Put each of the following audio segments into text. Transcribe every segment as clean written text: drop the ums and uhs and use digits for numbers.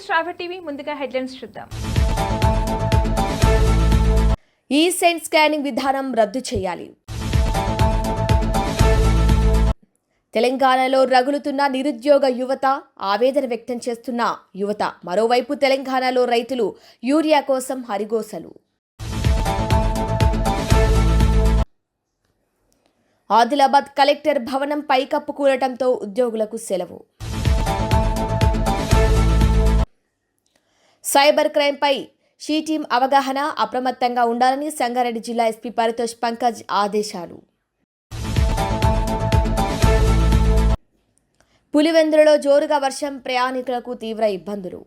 శ్రావ్య TV ముందుగా headlines చూద్దాం. ఈ సెంట్ స్కానింగ్ విధానం రద్దు చేయాలి. తెలంగాణలో రగులుతున్న నిరుద్యోగ యువత, ఆవేదన వ్యక్తం చేస్తున్న యువత. మరోవైపు తెలంగాణలో రైతులు యూరియా కోసం హరిగోసలు. ఆదిలాబాద్ కలెక్టర్ భవనం పైకప్పు కూలటంతో ఉద్యోగులకు సెలవు. సైబర్ క్రైమ్పై షీ టీం అవగాహన, అప్రమత్తంగా ఉండాలని సంగారెడ్డి జిల్లా ఎస్పీ పరితోష్ పంకజ్ ఆదేశాలు. పులివెందులలో జోరుగా వర్షం, ప్రయాణికులకు తీవ్ర ఇబ్బందులు.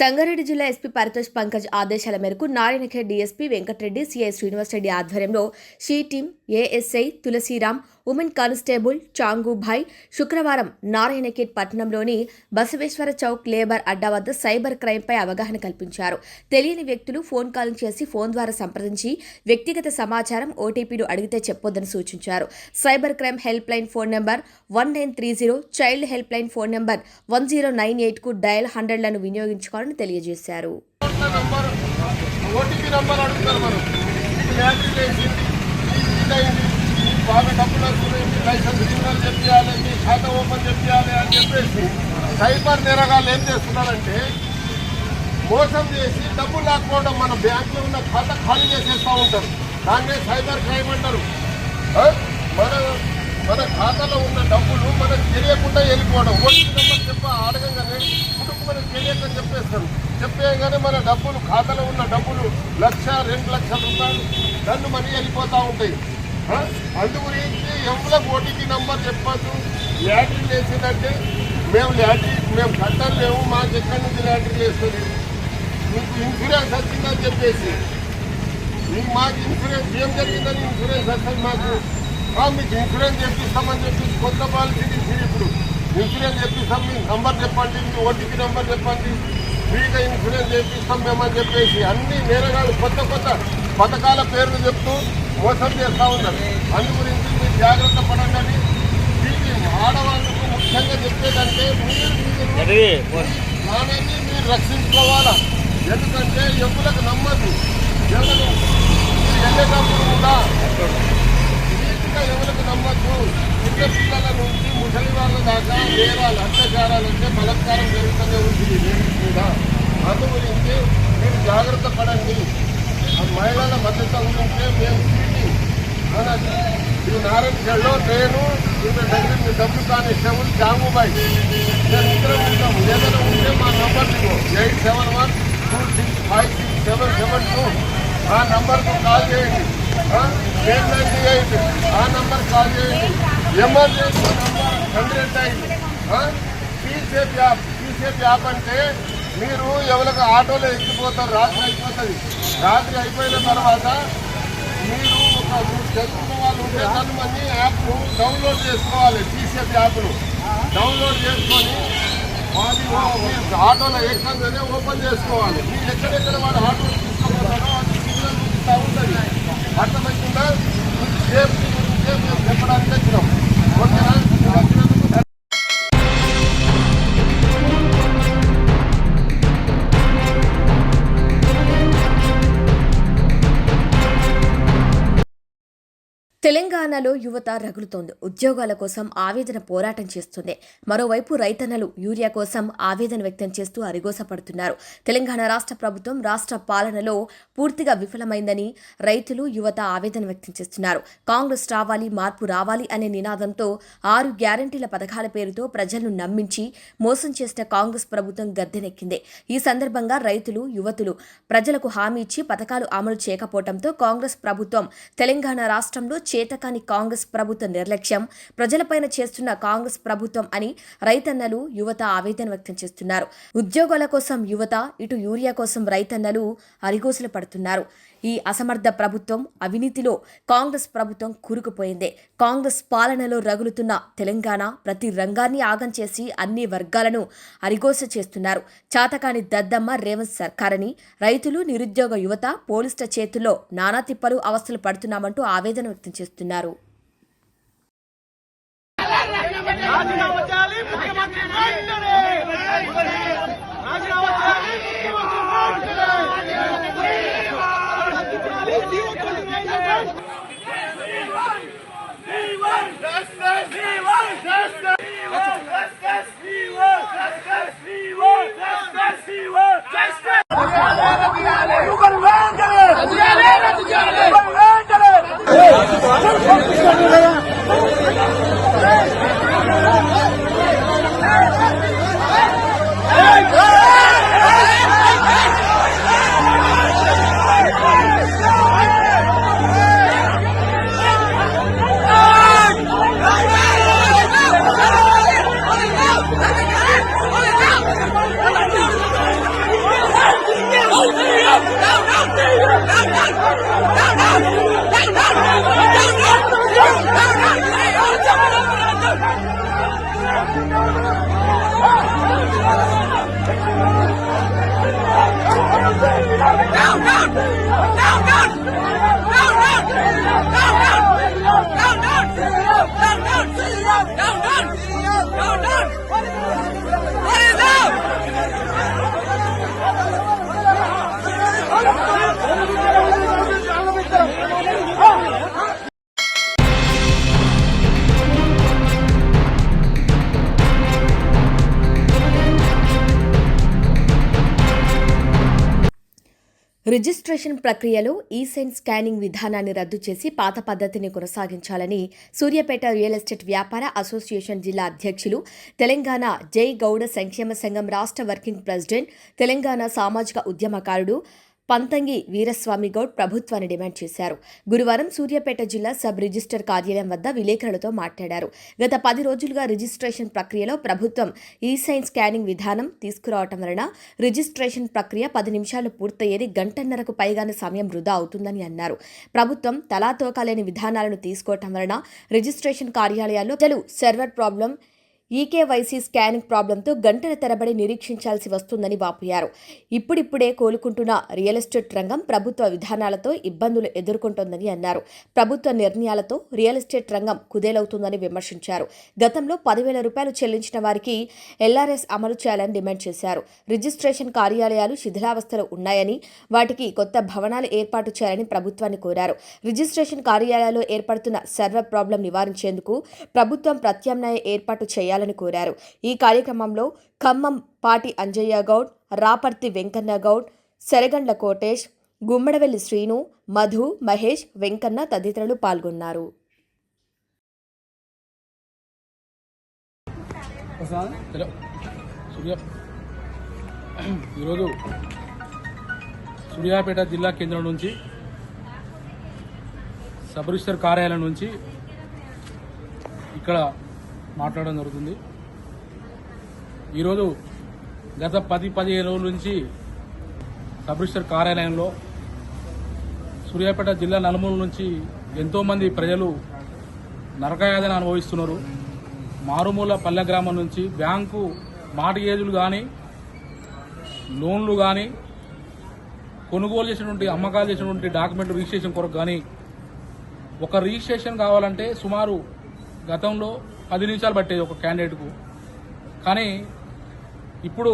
సంగారెడ్డి జిల్లా ఎస్పీ పరితోష్ పంకజ్ ఆదేశాల మేరకు నారాయణఖేడ్ డీఎస్పీ వెంకటరెడ్డి, సిఐ శ్రీనివాసరెడ్డి ఆధ్వర్యంలో she team, ASI Tulasiram, women constable Changubhai శుక్రవారం నారాయణఖేడ్ పట్టణంలోని బసవేశ్వర చౌక్ లేబర్ అడ్డా వద్ద సైబర్ క్రైమ్పై అవగాహన కల్పించారు. తెలియని వ్యక్తులు ఫోన్ కాల్ చేసి ఫోన్ ద్వారా సంప్రదించి వ్యక్తిగత సమాచారం, ఓటీపీలు అడిగితే చెప్పొద్దని సూచించారు. Cyber crime help line phone number 1930, child help line phone number 1098కు డయల్ 100లను వినియోగించుకోవాలని తెలియజేశారు. బాగా డబ్బులు వస్తుంది, లైసెన్స్ రిన్యూవల్ చెప్పాలి, మీ ఖాతా ఓపెన్ చెప్పాలి అని చెప్పేసి సైబర్ నేరగాళ్ళు ఏం చేస్తున్నారంటే మోసం చేసి డబ్బులు లాక్కోవడం, మన బ్యాంకులో ఉన్న ఖాతా ఖాళీ చేసేస్తూ ఉంటారు. దాన్నే సైబర్ క్రైమ్ అంటారు. మన ఖాతాలో ఉన్న డబ్బులు మనకు తెలియకుండా వెళ్ళిపోవడం, ఓటీపీ నెంబర్ అడగంగానే కుటుంబం మనకు తెలియక చెప్పేయగానే మన డబ్బులు, ఖాతాలో ఉన్న డబ్బులు 1,00,000, 2 లక్షల రూపాయలు దన్ను మనీ వెళ్ళిపోతూ ఉంటాయి. అందు గురించి ఎవరికి ఓటీపీ నంబర్ చెప్పద్దు. లాటరీ వేసిందంటే మేము కట్టలేము, మాకు ఎక్కడి నుంచి లాటరీ వేస్తుంది, మీకు ఇన్సూరెన్స్ వచ్చిందని చెప్పేసి మాకు ఇన్సూరెన్స్ ఏం జరిగిందని ఇన్సూరెన్స్ వస్తుంది మాకు, మీకు ఇన్సూరెన్స్ చెప్పిస్తామని చెప్పేసి కొత్త పాలసీ తీసి ఇప్పుడు ఇన్సూరెన్స్ చెప్పిస్తాం, మీ నంబర్ చెప్పండి, మీ ఓటీపీ నంబర్ చెప్పండి, ఫ్రీగా ఇన్సూరెన్స్ చేపిస్తాం మేమని చెప్పేసి అన్ని నేరగాళ్ళు కొత్త పథకాల పేర్లు చెప్తూ మోసం చేస్తూ ఉన్నారు. అందు గురించి మీరు జాగ్రత్త పడండి. వీటి ఆడవాళ్ళకు ముఖ్యంగా చెప్పేదంటే మీరు నాణ్యాన్ని మీరు రక్షించుకోవాలా. ఎందుకంటే ఎవరికి నమ్మద్దు, ఎవరు వెళ్ళేటప్పుడు కూడా నీట్గా ఎవరికి నమ్మద్దు. చిన్న పిల్లల నుంచి ముసలి వాళ్ళ దాకా నేరాలు, అత్యాచారాలంటే బలత్కారం జరుగుతూనే ఉంది మీద. అందు గురించి మీరు జాగ్రత్త పడండి. మహిళల భద్రత గురించి మేము ఈ నారాయణఖేడ్లో నేను మీ డబ్బు కానిస్టేబుల్ చాంగుబాయ్ ఇద్దరం ఉంటాము. ఏదైనా ఉంటే మా నంబర్ 8712656772 ఆ నంబర్కు కాల్ చేయండి. 898 ఆ నంబర్ కాల్ చేయండి. ఎమర్జెన్సీ నంబర్ 100 టీసేఫ్ యాప్ అంటే మీరు ఎవరికి ఆటోలో ఎక్కిపోతారు, రాత్రి అయిపోతుంది. రాత్రి అయిపోయిన తర్వాత మీరు చదువుకున్న వాళ్ళు ఉంటే దాన్ని యాప్ను డౌన్లోడ్ చేసుకోవాలి. టీసీఎఫ్ యాప్ను డౌన్లోడ్ చేసుకొని మీరు ఆటోలో ఎక్కగానే ఓపెన్ చేసుకోవాలి. మీరు ఎక్కడెక్కడ వాడు ఆటో తీసుకుపోతారో అది సిగ్నల్ చూపిస్తూ ఉంటుంది. అర్థమవుతుందా? సేఫ్టీ గురించి మేము చెప్పడానికి వచ్చినాం. ఓకేనా? తెలంగాణలో యువత రగులుతోంది. ఉద్యోగాల కోసం ఆవేదన పోరాటం చేస్తుంది. మరోవైపు రైతన్నలు యూరియా కోసం ఆవేదన వ్యక్తం చేస్తూ అరిగోసపడుతున్నారు. తెలంగాణ రాష్ట్ర ప్రభుత్వం రాష్ట్ర పాలనలో పూర్తిగా విఫలమైందని రైతులు, యువత ఆవేదన వ్యక్తం చేస్తున్నారు. కాంగ్రెస్ రావాలి, మార్పు రావాలి అనే నినాదంతో 6 గ్యారంటీల పథకాల పేరుతో ప్రజలను నమ్మించి మోసం చేసిన కాంగ్రెస్ ప్రభుత్వం గద్దెనెక్కింది. ఈ సందర్భంగా రైతులు, యువతులు ప్రజలకు హామీ ఇచ్చి పథకాలు అమలు చేయకపోవడంతో కాంగ్రెస్ ప్రభుత్వం తెలంగాణ రాష్ట్రంలో చేతకాని కాంగ్రెస్ ప్రభుత్వ నిర్లక్ష్యం, ప్రజలపైన చేస్తున్న కాంగ్రెస్ ప్రభుత్వం అని రైతన్నలు, యువత ఆవేదన వ్యక్తం చేస్తున్నారు. ఉద్యోగాల కోసం యువత, ఇటు యూరియా కోసం రైతన్నలు అరిగోసలు పడుతున్నారు. ఈ అసమర్థ ప్రభుత్వం అవినీతిలో కాంగ్రెస్ ప్రభుత్వం కూరుకుపోయింది. కాంగ్రెస్ పాలనలో రగులుతున్న తెలంగాణ ప్రతి రంగాన్ని ఆగం చేసి అన్ని వర్గాలను అరిగోస చేస్తున్నారు. చాతకాని దద్దమ్మ రేవంత్ సర్కారని రైతులు, నిరుద్యోగ యువత పోలీసుల చేతుల్లో నానా తిప్పలు అవస్థలు పడుతున్నామంటూ ఆవేదన వ్యక్తం చేస్తున్నారు. రాజీనామా చేయాలి ముఖ్యమంత్రి వెంటనే రాజీనామా చేయాలి ముఖ్యమంత్రి రిజిస్ట్రేషన్ ప్రక్రియలో ఈసైన్ స్కానింగ్ విధానాన్ని రద్దు చేసి పాత పద్ధతిని కొనసాగించాలని సూర్యాపేట రియల్ ఎస్టేట్ వ్యాపార అసోసియేషన్ జిల్లా అధ్యక్షులు, తెలంగాణ జై గౌడ సంక్షేమ సంఘం రాష్ట్ర వర్కింగ్ ప్రెసిడెంట్, తెలంగాణ సామాజిక ఉద్యమకారుడు పంతంగి వీరస్వామి గౌడ్ ప్రభుత్వాన్ని డిమాండ్ చేశారు. గురువారం సూర్యాపేట జిల్లా సబ్ రిజిస్టర్ కార్యాలయం వద్ద విలేకరులతో మాట్లాడారు. గత 10 రోజులుగా రిజిస్ట్రేషన్ ప్రక్రియలో ప్రభుత్వం ఈసైన్ స్కానింగ్ విధానం తీసుకురావటం వలన రిజిస్ట్రేషన్ ప్రక్రియ 10 నిమిషాలు పూర్తయ్యేది గంటన్నరకు పైగానే సమయం వృధా అవుతుందని అన్నారు. ప్రభుత్వం తలాతోకాలేని విధానాలను తీసుకోవటం వలన రిజిస్ట్రేషన్ కార్యాలయాల్లో సర్వర్ ప్రాబ్లం, ఈకేవైసీ స్కానింగ్ ప్రాబ్లంతో గంటల తరబడి నిరీక్షించాల్సి వస్తుందని వాపోయారు. ఇప్పుడిప్పుడే కోలుకుంటున్న రియల్ ఎస్టేట్ రంగం ప్రభుత్వ విధానాలతో ఇబ్బందులు ఎదుర్కొంటోందని అన్నారు. ప్రభుత్వ నిర్ణయాలతో రియల్ ఎస్టేట్ రంగం కుదేలవుతుందని విమర్శించారు. గతంలో 10,000 రూపాయలు చెల్లించిన వారికి ఎల్ఆర్ఎస్ అమలు చేయాలని డిమాండ్ చేశారు. రిజిస్ట్రేషన్ కార్యాలయాలు శిథిలావస్థలో ఉన్నాయని, వాటికి కొత్త భవనాలు ఏర్పాటు చేయాలని ప్రభుత్వాన్ని కోరారు. రిజిస్ట్రేషన్ కార్యాలయాల్లో ఏర్పడుతున్న సర్వర్ ప్రాబ్లం నివారించేందుకు ప్రభుత్వం ప్రత్యామ్నాయ ఏర్పాటు చేయాలని కోరారు. ఈ కార్యక్రమంలో ఖమ్మం పాటి అంజయ్య గౌడ్, రాపర్తి వెంకన్న గౌడ్, సెరగండ్ల కోటేష్, గుమ్మడవెల్లి శ్రీను, మధు, మహేష్, వెంకన్న తదితరులు పాల్గొన్నారు. ఈరోజు సూర్యాపేట జిల్లా కేంద్రం నుంచి సబ్ రిజిస్టర్ కార్యాలయం నుంచి ఇక్కడ మాట్లాడడం జరుగుతుంది. ఈరోజు గత 10-15 రోజుల నుంచి సబ్ రిజిస్టర్ కార్యాలయంలో సూర్యాపేట జిల్లా నలుమూల నుంచి ఎంతోమంది ప్రజలు నరకయాతన అనుభవిస్తున్నారు. మారుమూల పల్లె గ్రామం నుంచి బ్యాంకు మార్ట్గేజులు కానీ, లోన్లు కానీ, కొనుగోలు చేసినటువంటి, అమ్మకాలు చేసినటువంటి డాక్యుమెంట్ రిజిస్ట్రేషన్ కొరకు కానీ, ఒక రిజిస్ట్రేషన్ కావాలంటే సుమారు గతంలో 10 నిమిషాలు పట్టేది ఒక క్యాండిడేట్కు. కానీ ఇప్పుడు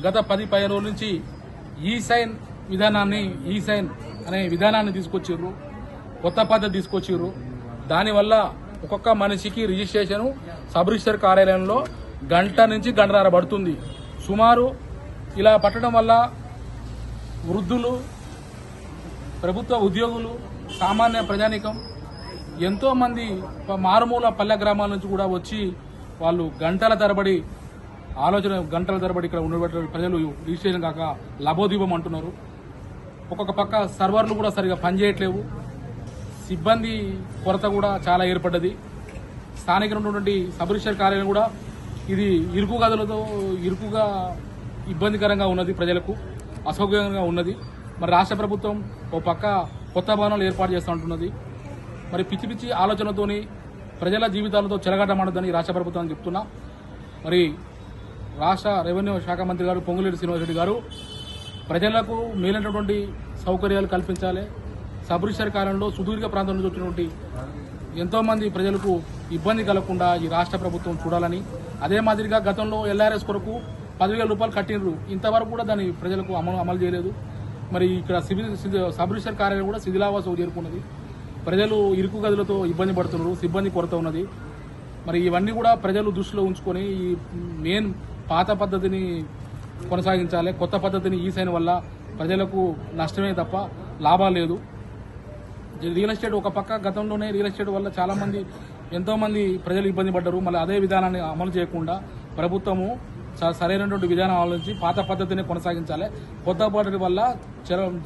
గత 10-15 రోజుల నుంచి ఈసైన్ అనే విధానాన్ని తీసుకొచ్చిర్రు, కొత్త పద్ధతి తీసుకొచ్చిర్రు. దానివల్ల ఒక్కొక్క మనిషికి రిజిస్ట్రేషన్ సబ్ రిజిస్టర్ కార్యాలయంలో గంట నుంచి గంటన్నర పడుతుంది. సుమారు ఇలా పట్టడం వల్ల వృద్ధులు, ప్రభుత్వ ఉద్యోగులు, సామాన్య ప్రజానీకం ఎంతో మంది మారుమూల పల్లె గ్రామాల నుంచి కూడా వచ్చి వాళ్ళు గంటల తరబడి ఇక్కడ ఉండబెట్టిన ప్రజలు రిజిస్ట్రేషన్ కాక లబోదీపం అంటున్నారు. ఒక్కొక్క పక్క సర్వర్లు కూడా సరిగా పనిచేయట్లేవు. సిబ్బంది కొరత కూడా చాలా ఏర్పడ్డది. స్థానికంగా ఉన్నటువంటి సబ్ రిజిస్టర్ కార్యాలయం కూడా ఇది ఇరుకు గదులతో ఇరుకుగా ఇబ్బందికరంగా ఉన్నది, ప్రజలకు అసౌకర్యంగా ఉన్నది. మరి రాష్ట్ర ప్రభుత్వం ఓ పక్క కొత్త భవనాలు ఏర్పాటు చేస్తూ ఉంటున్నది. మరి పిచ్చి పిచ్చి ఆలోచనతోని ప్రజల జీవితాలతో చెలగాటమాడదని రాష్ట్ర ప్రభుత్వాన్ని చెప్తున్నా. మరి రాష్ట్ర రెవెన్యూ శాఖ మంత్రి గారు పొంగులేటి శ్రీనివాసరెడ్డి గారు ప్రజలకు మేలైనటువంటి సౌకర్యాలు కల్పించాలి. సబ్ రిజిస్టర్ కార్యాలయంలో సుదీర్ఘ ప్రాంతం నుంచి వచ్చినటువంటి ఎంతోమంది ప్రజలకు ఇబ్బంది కలగకుండా ఈ రాష్ట్ర ప్రభుత్వం చూడాలని, అదే మాదిరిగా గతంలో ఎల్ఆర్ఎస్ కొరకు 10,000 రూపాయలు కట్టినరు, ఇంతవరకు కూడా దాన్ని ప్రజలకు అమలు చేయలేదు. మరి ఇక్కడ సబ్ రిజిస్టర్ కార్యాలయం కూడా శిథిలావాసం చేరుకున్నది. ప్రజలు ఇరుకు గదులతో ఇబ్బంది పడుతున్నారు, సిబ్బంది కొరత ఉన్నది. మరి ఇవన్నీ కూడా ప్రజలు దృష్టిలో ఉంచుకొని ఈ మెయిన్ పాత పద్ధతిని కొనసాగించాలి. కొత్త పద్ధతిని ఈసైన వల్ల ప్రజలకు నష్టమే తప్ప లాభం లేదు. రియల్ ఎస్టేట్ ఒక పక్క గతంలోనే రియల్ ఎస్టేట్ వల్ల చాలామంది ఎంతోమంది ప్రజలు ఇబ్బంది పడ్డారు. మళ్ళీ అదే విధానాన్ని అమలు చేయకుండా ప్రభుత్వము సరైనటువంటి విధానం ఆలోచించి పాత పద్ధతిని కొనసాగించాలి. కొత్త పద్ధతి వల్ల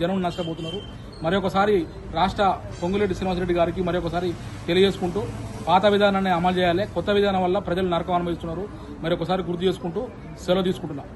జనం నష్టపోతున్నారు. మరొకసారి రాష్ట్ర పొంగులేటి శ్రీనివాసరెడ్డి గారికి మరొకసారి తెలియజేసుకుంటూ పాత విధానాన్ని అమలు చేయాలి. కొత్త విధానం వల్ల ప్రజలు నరకం అనుభవిస్తున్నారు. మరొకసారి గుర్తు చేసుకుంటూ సెలవు తీసుకుంటున్నాం.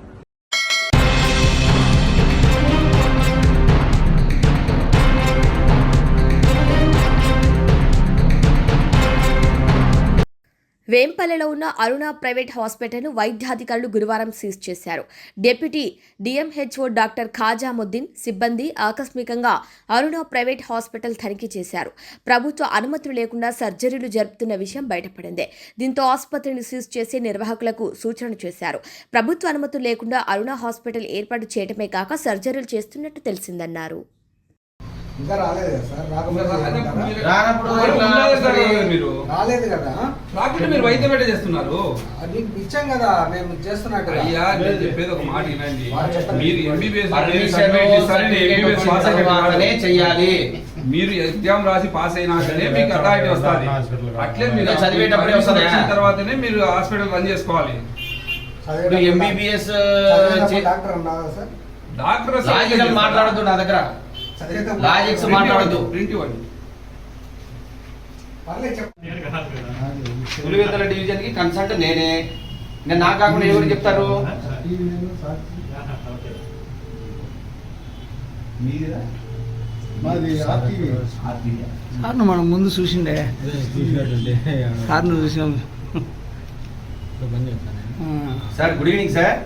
వేంపల్లెలో ఉన్న అరుణ ప్రైవేట్ హాస్పిటల్ను వైద్యాధికారులు గురువారం సీజ్ చేశారు. డిప్యూటీ డిఎంహెచ్ఓ డాక్టర్ ఖాజాముద్దీన్ సిబ్బంది ఆకస్మికంగా అరుణ ప్రైవేట్ హాస్పిటల్ తనిఖీ చేశారు. ప్రభుత్వ అనుమతులు లేకుండా సర్జరీలు జరుపుతున్న విషయం బయటపడింది. దీంతో ఆసుపత్రిని సీజ్ చేసి నిర్వాహకులకు సూచనలు చేశారు. ప్రభుత్వ అనుమతులు లేకుండా అరుణ హాస్పిటల్ ఏర్పాటు చేయడమే కాక సర్జరీలు చేస్తున్నట్టు తెలిసిందన్నారు. ఇంకా రాలేదు కదా సార్, రాలేదు కదా, రాకుంటే మీరు వైద్యం ఎట్లా చేస్తున్నారు? మీకు ఇచ్చాం కదా, మేము చేస్తున్నట్టు. అయ్యా నేను చెప్పేది ఒక మాట వినండి. మీరు ఎంబీబీఎస్ చెయ్యాలి. మీరు ఎగ్జామ్ రాసి పాస్ అయినాకనే మీకు అథారిటీ వస్తుంది. అట్లే మీరు చదివేటప్పుడే వచ్చిన తర్వాతనే మీరు హాస్పిటల్ రన్ చేసుకోవాలి. ఎంబీబీఎస్ డాక్టర్ ఉన్నారా సార్? డాక్టర్ మాట్లాడద్దు, నా దగ్గర లాజిక్స్ మాట్లాడద్దు. ప్రింట్ ఇవ్వండి. పులివెందుల డివిజన్ కి కన్సల్ట్ నేనే. నేను నాకు కాకుండా ఎవరు చెప్తారు? సార్ మనం ముందు చూసిండే సార్ నువ్వు చూసినాం సార్. Good evening sir.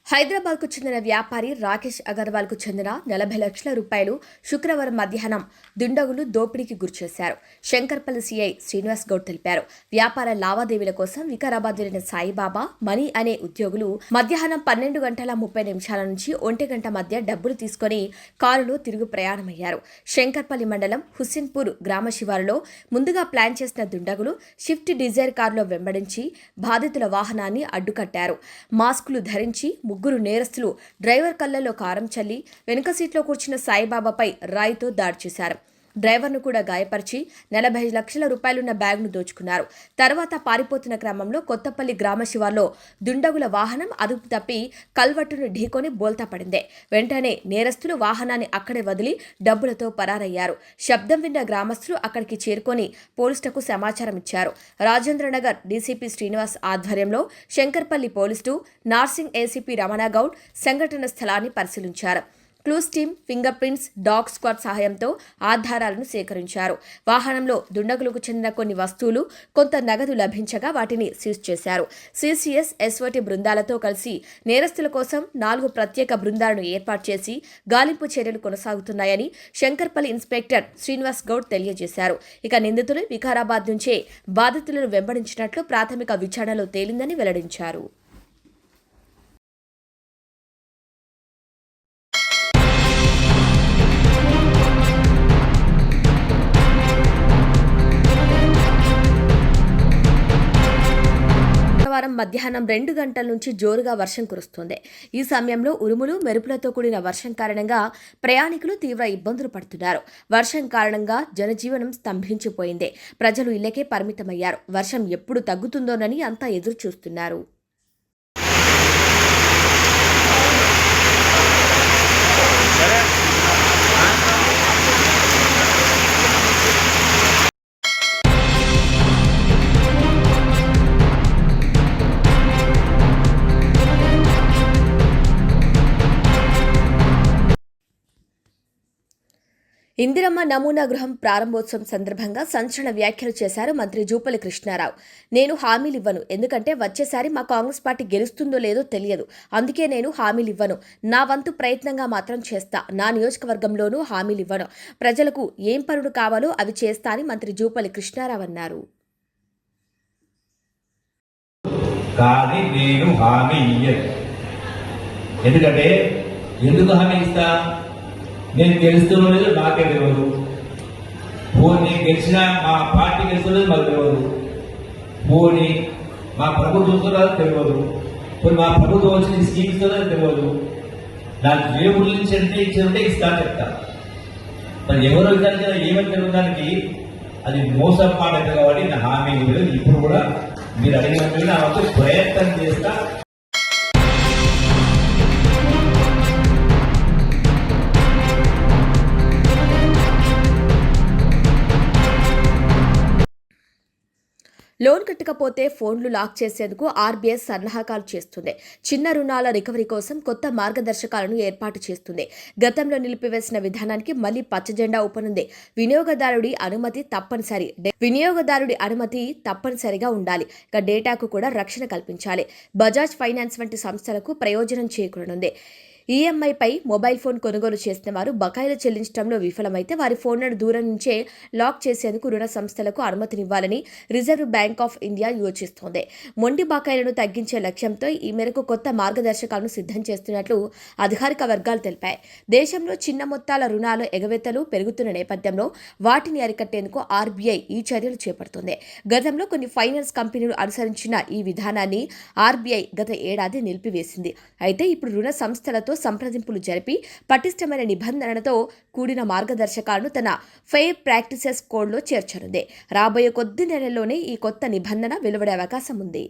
హైదరాబాద్కు చెందిన వ్యాపారి రాకేష్ అగర్వాల్కు చెందిన 40 లక్షల రూపాయలు శుక్రవారం మధ్యాహ్నం దుండగులు దోపిడీకి గురిచేశారు. శంకర్పల్లి సీఐ శ్రీనివాస్ గౌడ్ తెలిపారు. వ్యాపార లావాదేవీల కోసం వికారాబాద్ వెళ్లిన సాయిబాబా, మణి అనే ఉద్యోగులు మధ్యాహ్నం 12:30 నుంచి 1 గంట మధ్య డబ్బులు తీసుకుని కారులో తిరుగు ప్రయాణమయ్యారు. శంకర్పల్లి మండలం హుస్సేన్పూర్ గ్రామ శివారులో ముందుగా ప్లాన్ చేసిన దుండగులు షిఫ్ట్ డిజైర్ కారులో వెంబడించి బాధితుల వాహనాన్ని అడ్డుకట్టారు. మాస్కులు ధరించి ముగ్గురు నేరస్తులు డ్రైవర్ కళ్లలో కారం చల్లి వెనుక సీట్లో కూర్చున్న సాయిబాబాపై రాయితో దాడి చేశారు. డ్రైవర్ను కూడా గాయపరిచి 40 లక్షల రూపాయలున్న బ్యాగ్ను దోచుకున్నారు. తర్వాత పారిపోతున్న క్రమంలో కొత్తపల్లి గ్రామ శివార్లో దుండగుల వాహనం అదుపు తప్పి కల్వట్టును ఢీకొని బోల్తా పడింది. వెంటనే నేరస్తులు వాహనాన్ని అక్కడే వదిలి డబ్బులతో పరారయ్యారు. శబ్దం విన్న గ్రామస్తులు అక్కడికి చేరుకొని పోలీసులకు సమాచారం ఇచ్చారు. రాజేంద్రనగర్ డీసీపీ శ్రీనివాస్ ఆధ్వర్యంలో శంకర్పల్లి పోలీసులు, నార్సింగ్ ఏసీపీ రమణగౌడ్ సంఘటన స్థలాన్ని పరిశీలించారు. Clues team, finger prints, dog squad సహాయంతో ఆధారాలను సేకరించారు. వాహనంలో దుండగులకు చెందిన కొన్ని వస్తువులు, కొంత నగదు లభించగా వాటిని సీజ్ చేశారు. సిసిఎస్, ఎస్ఓటీ బృందాలతో కలిసి నేరస్తుల కోసం 4 ప్రత్యేక బృందాలను ఏర్పాటు చేసి గాలింపు చర్యలు కొనసాగుతున్నాయని శంకర్పల్లి ఇన్స్పెక్టర్ శ్రీనివాస్ గౌడ్ తెలియజేశారు. ఇక నిందితులు వికారాబాద్ నుంచే బాధితులను వెంబడించినట్లు ప్రాథమిక విచారణలో తేలిందని వెల్లడించారు. శుక్రవారం మధ్యాహ్నం 2 గంటల నుంచి జోరుగా వర్షం కురుస్తోంది. ఈ సమయంలో ఉరుములు, మెరుపులతో కూడిన వర్షం కారణంగా ప్రయాణికులు తీవ్ర ఇబ్బందులు పడుతున్నారు. వర్షం కారణంగా జనజీవనం స్తంభించిపోయింది. ప్రజలు ఇళ్లకే పరిమితమయ్యారు. వర్షం ఎప్పుడు తగ్గుతుందోనని అంతా ఎదురు చూస్తున్నారు. ఇందిరమ్మ నమూనా గృహం ప్రారంభోత్సవం సందర్భంగా సంచలన వ్యాఖ్యలు చేశారు మంత్రి జూపల్లి కృష్ణారావు. నేను హామీలు ఇవ్వను, ఎందుకంటే వచ్చేసారి మా కాంగ్రెస్ పార్టీ గెలుస్తుందో లేదో తెలియదు, అందుకే నేను హామీలు ఇవ్వను. నా వంతు ప్రయత్నంగా మాత్రం చేస్తా. నా నియోజకవర్గంలోనూ హామీలు ఇవ్వను. ప్రజలకు ఏం పనులు కావాలో అవి చేస్తా అని మంత్రి జూపల్లి కృష్ణారావు అన్నారు. కానీ నేను హామీ ఇయ్యను. ఎందుకంటే ఎందుకు హామీ ఇస్తా? నేను గెలుస్తున్నో లేదో నాకే తెలియదు. పోనీ గెలిచినా మా పార్టీ గెలుస్తున్నది మాకు తెలియదు. పోనీ మా ప్రభుత్వం వస్తున్నదో తెలియదు. పోనీ మా ప్రభుత్వం వచ్చిన స్కీమ్ ఇస్తుందో తెలియదు. నాకు జేబుల నుంచి ఎంత ఇచ్చిందంటే ఇస్తా చెప్తా. మరి ఎవరో ఇచ్చారు కదా, ఏమని తెలియడానికి అది మోసం మాట కాబట్టి నా హామీ ఇవ్వలేదు. ఇప్పుడు కూడా మీరు అడిగినట్టు నా వంతు ప్రయత్నం చేస్తా. లోన్ కట్టకపోతే ఫోన్లు లాక్ చేసేందుకు ఆర్బీఐ సన్నాహకాలు చేస్తుంది. చిన్న రుణాల రికవరీ కోసం కొత్త మార్గదర్శకాలను ఏర్పాటు చేస్తుంది. గతంలో నిలిపివేసిన విధానానికి మళ్లీ పచ్చజెండా ఊపనుంది. వినియోగదారుడి అనుమతి తప్పనిసరిగా ఉండాలి. ఇక డేటాకు కూడా రక్షణ కల్పించాలి. బజాజ్ ఫైనాన్స్ వంటి సంస్థలకు ప్రయోజనం చేకూరనుంది. ఈఎంఐపై మొబైల్ ఫోన్ కొనుగోలు చేసిన వారు బకాయిలు చెల్లించడంలో విఫలమైతే వారి ఫోన్లను దూరం నుంచే లాక్ చేసేందుకు రుణ సంస్థలకు అనుమతినివ్వాలని రిజర్వ్ బ్యాంక్ ఆఫ్ ఇండియా యోచిస్తోంది. మొండి బకాయిలను తగ్గించే లక్ష్యంతో ఈ మేరకు కొత్త మార్గదర్శకాలను సిద్ధం చేస్తున్నట్లు అధికారిక వర్గాలు తెలిపాయి. దేశంలో చిన్న మొత్తాల రుణాలు ఎగవేతలు పెరుగుతున్న నేపథ్యంలో వాటిని అరికట్టేందుకు ఆర్బీఐ ఈ చర్యలు చేపడుతోంది. గతంలో కొన్ని ఫైనాన్స్ కంపెనీలు అనుసరించిన ఈ విధానాన్ని ఆర్బీఐ గత ఏడాది నిలిపివేసింది. అయితే ఇప్పుడు రుణ సంస్థలతో సంప్రదింపులు జరిపి పటిష్టమైన నిబంధనలతో కూడిన మార్గదర్శకాలను తన ఫెయిర్ ప్రాక్టీసెస్ కోడ్లో చేర్చనుంది. రాబోయే కొద్ది నెలల్లోనే ఈ కొత్త నిబంధన వెలువడే అవకాశం ఉంది.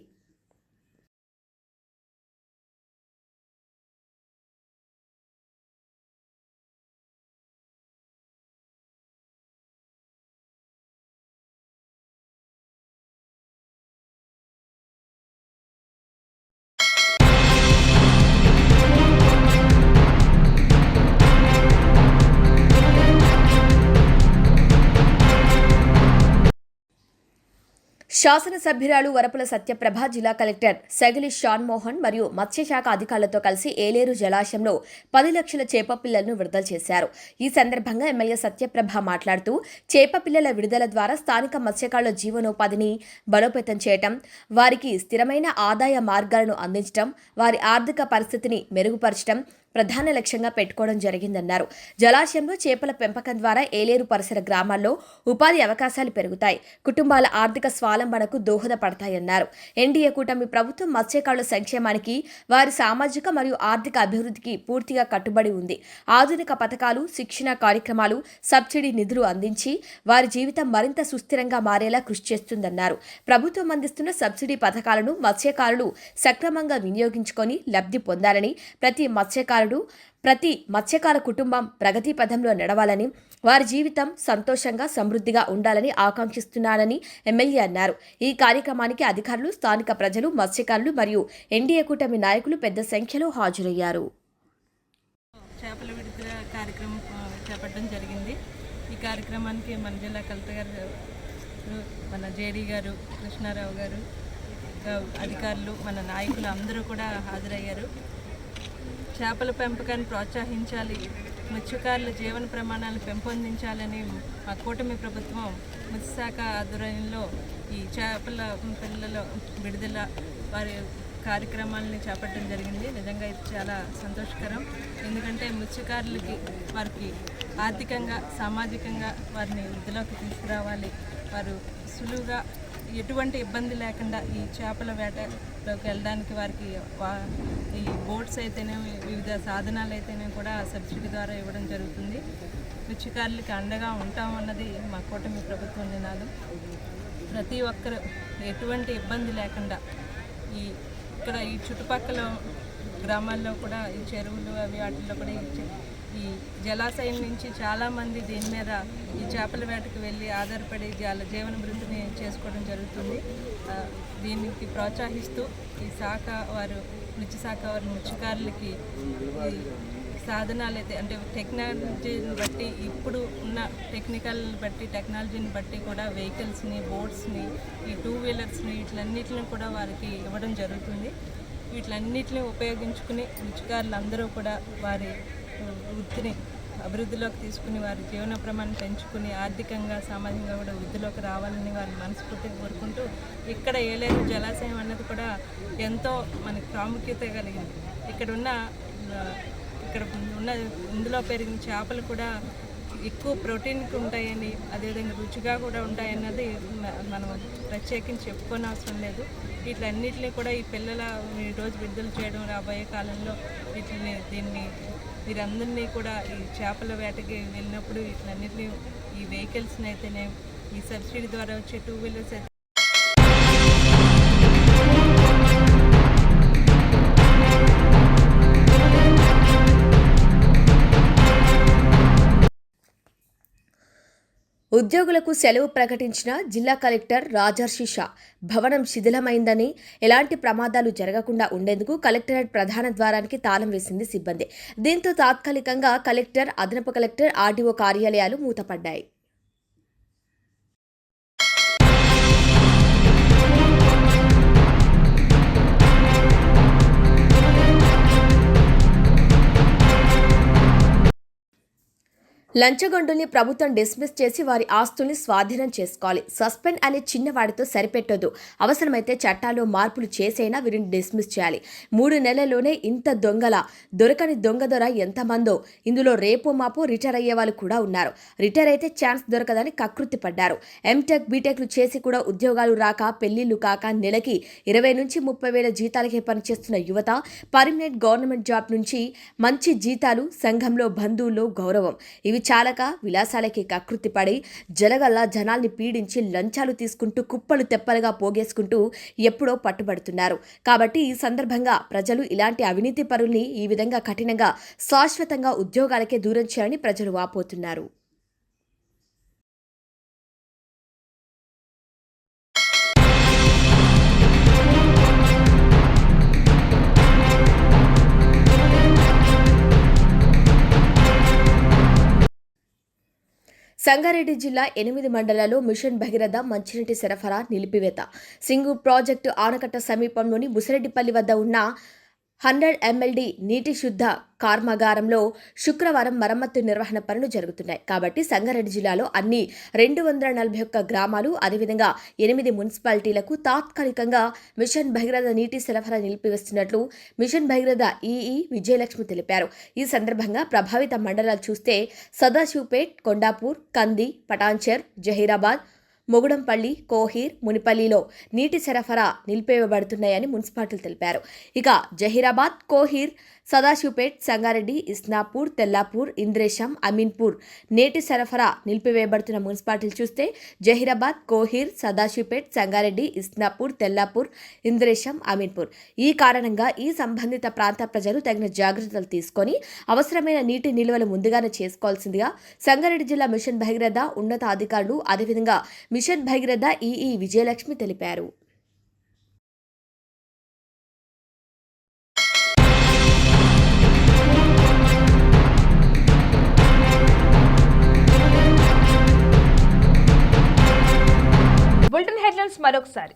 శాసనసభ్యురాలు వరపుల సత్యప్రభ, జిల్లా కలెక్టర్ సగిలి షాన్మోహన్ మరియు మత్స్యశాఖ అధికారులతో కలిసి ఏలేరు జలాశయంలో 10 లక్షల చేపపిల్లలను విడుదల చేశారు. ఈ సందర్భంగా ఎమ్మెల్యే సత్యప్రభ మాట్లాడుతూ చేపపిల్లల విడుదల ద్వారా స్థానిక మత్స్యకారుల జీవనోపాధిని బలోపేతం చేయటం, వారికి స్థిరమైన ఆదాయ మార్గాలను అందించడం, వారి ఆర్థిక పరిస్థితిని మెరుగుపరచడం ప్రధాన లక్ష్యంగా పెట్టుకోవడం జరిగిందన్నారు. జలాశయంలో చేపల పెంపకం ద్వారా ఏలేరు పరిసర గ్రామాల్లో ఉపాధి అవకాశాలు పెరుగుతాయి, కుటుంబాల ఆర్థిక స్వావలంబనకు దోహదపడతాయన్నారు. ఎన్డీఏ కూటమి ప్రభుత్వం మత్స్యకారుల సంక్షేమానికి, వారి సామాజిక మరియు ఆర్థిక అభివృద్ధికి పూర్తిగా కట్టుబడి ఉంది. ఆధునిక పథకాలు, శిక్షణ కార్యక్రమాలు, సబ్సిడీ నిధులు అందించి వారి జీవితం మరింత సుస్థిరంగా మారేలా కృషి చేస్తుందన్నారు. ప్రభుత్వం అందిస్తున్న సబ్సిడీ పథకాలను మత్స్యకారులు సక్రమంగా వినియోగించుకొని లబ్ధి పొందాలని, ప్రతి మత్స్యకార కుటుంబం ప్రగతి పథంలో నడవాలని, వారి జీవితం సంతోషంగా సమృద్ధిగా ఉండాలని ఆకాంక్షిస్తున్నానని ఎమ్మెల్యే అన్నారు. ఈ కార్యక్రమానికి అధికారులు, స్థానిక ప్రజలు, మత్స్యకారులు మరియు ఎన్డీఏ కూటమి నాయకులు పెద్ద సంఖ్యలో హాజరయ్యారు. చేపల విడుదల కార్యక్రమం చేపట్టడం జరిగింది. ఈ కార్యక్రమానికి మన జిల్లా కలెక్టర్ గారు, మన జేడీ గారు, కృష్ణారావు గారు, అధికారులు, మన నాయకులు అందరూ కూడా హాజరయ్యారు. చేపల పెంపకాన్ని ప్రోత్సహించాలి, మత్స్యకారుల జీవన ప్రమాణాలను పెంపొందించాలని మా కూటమి ప్రభుత్వం మత్స్యశాఖ ఆధ్వర్యంలో ఈ చేపల పిల్లల విడుదల వారి కార్యక్రమాలని చేపట్టడం జరిగింది. నిజంగా ఇది చాలా సంతోషకరం. ఎందుకంటే మత్స్యకారులకి వారికి ఆర్థికంగా, సామాజికంగా వారిని వృద్ధిలోకి తీసుకురావాలి. వారు సులువుగా ఎటువంటి ఇబ్బంది లేకుండా ఈ చేపల వేటలోకి వెళ్ళడానికి వారికి ఈ బోట్స్ అయితేనే, వివిధ సాధనాలు అయితేనే కూడా సబ్సిడీ ద్వారా ఇవ్వడం జరుగుతుంది. మత్స్యకారులకి అండగా ఉంటామన్నది మా కూటమి ప్రభుత్వం నినాదం. ప్రతి ఒక్కరు ఎటువంటి ఇబ్బంది లేకుండా ఇక్కడ ఈ చుట్టుపక్కల గ్రామాల్లో కూడా ఈ చెరువులు అవి వాటిల్లో కూడా ఈ జలాశయం నుంచి చాలామంది దీని మీద ఈ చేపల వేటకు వెళ్ళి ఆధారపడి జీవన వృద్ధిని చేసుకోవడం జరుగుతుంది. దీనికి ప్రోత్సహిస్తూ ఈ శాఖ వారు మత్స్యశాఖ వారు మత్స్యకారులకి సాధనాలు అయితే అంటే టెక్నాలజీని బట్టి ఇప్పుడు ఉన్న టెక్నాలజీని బట్టి కూడా వెహికల్స్ని, బోట్స్ని, ఈ 2 వీలర్స్ని వీటిలన్నిటిని కూడా వారికి ఇవ్వడం జరుగుతుంది. వీటిలన్నిటిని ఉపయోగించుకుని రుచికారులందరూ కూడా వారి వృత్తిని అభివృద్ధిలోకి తీసుకుని వారి జీవన ప్రమాణం పెంచుకుని ఆర్థికంగా, సామాజికంగా కూడా వృద్ధిలోకి రావాలని వారి మనస్ఫూర్తిగా కోరుకుంటూ ఇక్కడ ఏలేరు జలాశయం అన్నది కూడా ఎంతో మనకి ప్రాముఖ్యత కలిగింది. ఇక్కడ ఉన్న ఇందులో పెరిగిన చేపలు కూడా ఎక్కువ ప్రోటీన్కి ఉంటాయని, అదేవిధంగా రుచిగా కూడా ఉంటాయన్నది మనం ప్రత్యేకించి చెప్పుకోని అవసరం లేదు. వీటిలన్నిటిని కూడా ఈ పిల్లల ఈరోజు విడుదల చేయడం, రాబోయే కాలంలో దీన్ని వీరందరినీ కూడా ఈ చేపల వేటకి వెళ్ళినప్పుడు వీటిలన్నింటినీ ఈ వెహికల్స్ని అయితేనే, ఈ సబ్సిడీ ద్వారా వచ్చే 2 వీలర్స్ అయితే ఉద్యోగులకు సెలవు ప్రకటించిన జిల్లా కలెక్టర్ రాజర్షి షా భవనం శిథిలమైందని, ఎలాంటి ప్రమాదాలు జరగకుండా ఉండేందుకు కలెక్టరేట్ ప్రధాన ద్వారానికి తాళం వేసింది సిబ్బంది. దీంతో తాత్కాలికంగా కలెక్టర్, అదనపు కలెక్టర్, ఆర్డీఓ కార్యాలయాలు మూతపడ్డాయి. లంచగొండుల్ని ప్రభుత్వం డిస్మిస్ చేసి వారి ఆస్తుల్ని స్వాధీనం చేసుకోవాలి. సస్పెండ్ అనే చిన్నవాడితో సరిపెట్టొద్దు. అవసరమైతే చట్టాల్లో మార్పులు చేసైనా వీరిని డిస్మిస్ చేయాలి. 3 నెలల్లోనే ఇంత దొరకని దొంగ ఎంతమందో. ఇందులో రేపో మాపో రిటైర్ అయ్యే వాళ్ళు కూడా ఉన్నారు. రిటైర్ అయితే ఛాన్స్ దొరకదని కకృతి పడ్డారు. ఎంటెక్, బీటెక్లు చేసి కూడా ఉద్యోగాలు రాక, పెళ్లిళ్లు కాక నెలకి 20 నుంచి 30 వేల జీతాలకే పనిచేస్తున్న యువత, పర్మనెంట్ గవర్నమెంట్ జాబ్ నుంచి మంచి జీతాలు, సంఘంలో బంధువుల్లో గౌరవం, ఇవి చాలక విలాసాలకి కకృతి పడి జలగల్లా జనాల్ని పీడించి లంచాలు తీసుకుంటూ కుప్పలు తెప్పలుగా పోగేసుకుంటూ ఎప్పుడో పట్టుబడుతున్నారు. కాబట్టి ఈ సందర్భంగా ప్రజలు ఇలాంటి అవినీతి పరుల్ని ఈ విధంగా కఠినంగా శాశ్వతంగా ఉద్యోగాలకే దూరం చేయాలని ప్రజలు వాపోతున్నారు. సంగారెడ్డి జిల్లా 8 మండలాల్లో మిషన్ భగీరథ మంచినీటి సరఫరా నిలిపివేత. సింగూర్ ప్రాజెక్టు ఆనకట్ట సమీపంలోని బుసిరెడ్డిపల్లి వద్ద ఉన్న 100 MLD నీటి శుద్ధ కర్మాగారంలో శుక్రవారం మరమ్మతు నిర్వహణ పనులు జరుగుతున్నాయి. కాబట్టి సంగారెడ్డి జిల్లాలో అన్ని 241 గ్రామాలు, అదేవిధంగా 8 మున్సిపాలిటీలకు తాత్కాలికంగా మిషన్ భగీరథ నీటి సరఫరా నిలిపివేస్తున్నట్లు మిషన్ భగీరథ ఈఈ విజయలక్ష్మి తెలిపారు. ఈ సందర్భంగా ప్రభావిత మండలాలు చూస్తే సదాశివపేట్, కొండాపూర్, కంది, పటాన్చెర్, జహీరాబాద్, మొగుడంపల్లి, కోహీర్, మునిపల్లిలో నీటి సరఫరా నిలిపివేయబడుతున్నాయని మున్సిపాలిటీలు తెలిపారు. ఇక జహీరాబాద్, కోహీర్, సదాశివపేట్, సంగారెడ్డి, ఇస్నాపూర్, తెల్లాపూర్, ఇంద్రేశం, అమీన్పూర్ నీటి సరఫరా నిలిపివేయబడుతున్న మున్సిపాలిటీలు చూస్తే జహీరాబాద్, కోహీర్, సదాశివపేట్, సంగారెడ్డి, ఇస్నాపూర్, తెల్లాపూర్, ఇంద్రేశం, అమీన్పూర్. ఈ కారణంగా ఈ సంబంధిత ప్రాంత ప్రజలు తగిన జాగ్రత్తలు తీసుకొని అవసరమైన నీటి నిల్వలు ముందుగానే చేసుకోవాల్సిందిగా సంగారెడ్డి జిల్లా మిషన్ భగీరథ ఉన్నతాధికారులు, అదేవిధంగా మిషన్ భగీరథ ఈఈ విజయలక్ష్మి తెలిపారు. బులెటిన్ హెడ్లైన్స్ మరొకసారి.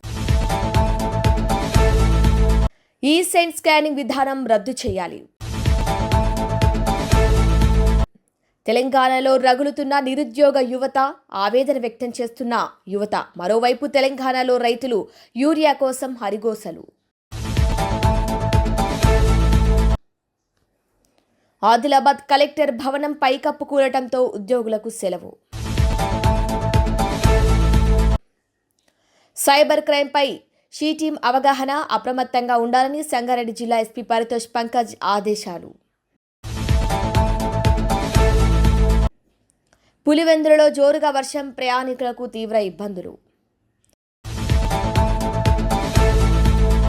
ఈ సెంట్ స్కానింగ్ విధానం రద్దు చేయాలి. తెలంగాణలో రగులుతున్న నిరుద్యోగ యువత, ఆవేదన వ్యక్తం చేస్తున్న యువత. మరోవైపు తెలంగాణలో రైతులు యూరియా కోసం హరిగోసలు. ఆదిలాబాద్ కలెక్టర్ భవనం పైకప్పు కూలటంతో ఉద్యోగులకు సెలవు. సైబర్ క్రైమ్పై షీ టీం అవగాహన, అప్రమత్తంగా ఉండాలని సంగారెడ్డి జిల్లా ఎస్పీ పరితోష్ పంకజ్ ఆదేశాలు. పులివెందులలో జోరుగా వర్షం, ప్రయాణికులకు తీవ్ర ఇబ్బందులు.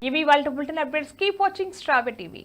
ఇవి వాళ్ళ bulletin updates. Keep watching star TV.